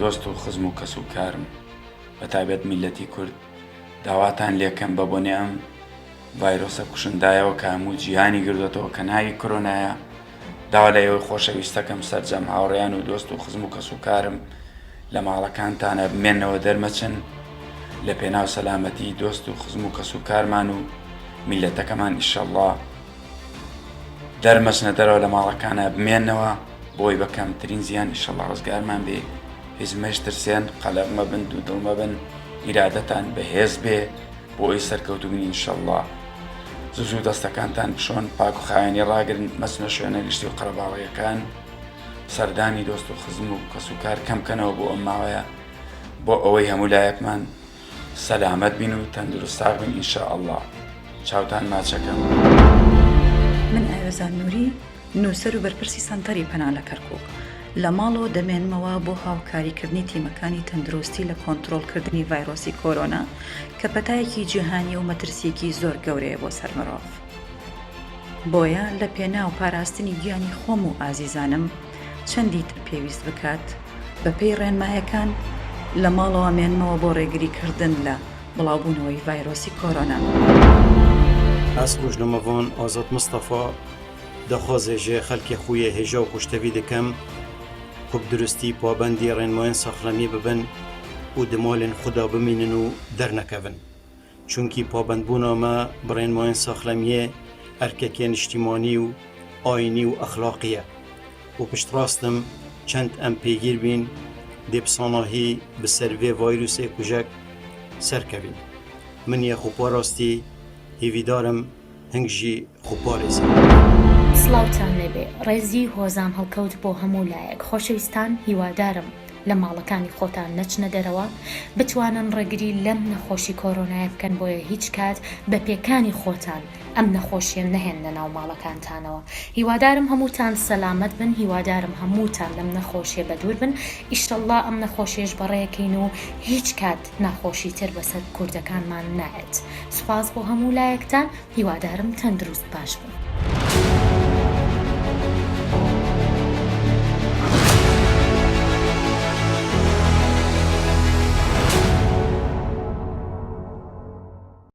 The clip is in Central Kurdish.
دۆست و خزم و کەس و کارم بە تایبەت میلەتی کورد داواتان لێکەم بە بۆنێ ئەم ڤایرۆسە کوشندایەوە کە هەموو جیهانی گردوێتەوە کە ناوی کۆرۆنایە داوا لە ئێوەی خۆشەویستەکەم سەرجەم هاوڕێیان و دۆست و خزم و کەس و کارم لە ماڵەکانتانە بمێنەوە دەرمەچن لە پێناو سەلامەتی دۆست و خزم و کەس و کارمان و میلەتەکەمان ئیشەڵڵا دەرمەچنە دەرەوە لە ماڵەکانە بمێنەوە بۆی بە کەمترین زیان ئیشەڵڵا ڕزگارمان بێ هیچ مەشترسێن قەلەق مەبن دوودڵ مەبن ئیرادەتان بەهێز بێ بۆ ئەوی سەرکەوتوبنی ئینشەڵڵا زوو دەستەکانتان بشۆن پاک و خاوێنی ڕاگرن مەچنە شوێنە گشتی و قەرەباڵغیەکان سەردانی دۆست و خزم و کەس و کار کەمکەنەوە بۆ ئەم ماوەیە بۆ ئەوەی هەموو لایەکمان سەلامەت بین و تەندروستاق بین ئینشاءالله چاوتان ماچەکەم. من ئاوێزان نووری نووسەر و بەرپرسی سەنتەری پەنا لە کەرکووک لە ماڵەوە دەمێنمەوە بۆ هاوکاریکردنی تیمەکانی تەندروستی لە کۆنتڕۆڵکردنی ڤایرۆسی کۆرۆنا کە پەتایەکی جیهانی و مەترسیەکی زۆر گەورەیە بۆ سەر مرۆڤ. بۆیە لە پێناو پاراستنی گیانی خۆم و ئازیزانم چەندی تر پێویست بکات بەپێی ڕێنمایەکان لە ماڵەوە مێنمەوە بۆ ڕێگریکردن لە بڵاوبوونەوەی ڤایرۆسی کۆرۆنا. ئەس ڕۆژنامەڤان ئازاد مستەفا دەخوازێژێ خەلکی خویە هێژە و خوشتەوی دەکەم خوب درستی پابندی ڕێنمایان سەخلەمی ببن و دمالên خوددا بمینن و دەرنەکەون چونکی پابندبوونەمە بڕێنمایان سەخلەمیە ئەرکەکێن نیشتیمانی و ئاینی و ئەخلاقیە و پشتڕاستم چەند ئەم پێگیر بین دێبساناهی بسەرێ ڤایرۆسێ کوژەک سەرکەوین من یە خوپاراستی هیویدارم هەنگژی خوپارێزی. سڵاوتان لێبێ ڕێزی هۆزام هەڵکەوت بۆ هەموو لایەک خۆشەویستان هیوادارم لە ماڵەکانی خۆتان نەچنە دەرەوە بتوانن ڕێگری لەم نەخۆشی کۆرۆنایە بکەن بۆیە هیچ کات بە پێکانی خۆتان ئەم نەخۆشیە نەهێنە ناو ماڵەکانتانەوە. هیوادارم هەمووتان سەلامەت بن هیوادارم هەمووتان لەم نەخۆشیە بەدوور بن ئیشەڵڵا ئەم نەخۆشیێش بەڕێەکەین و هیچ کات ناخۆشی تر بەسەر کوردەکانمان نایەت. سوپاس بۆ هەموو لایەکتان هیوادارم تەندروست باش بن.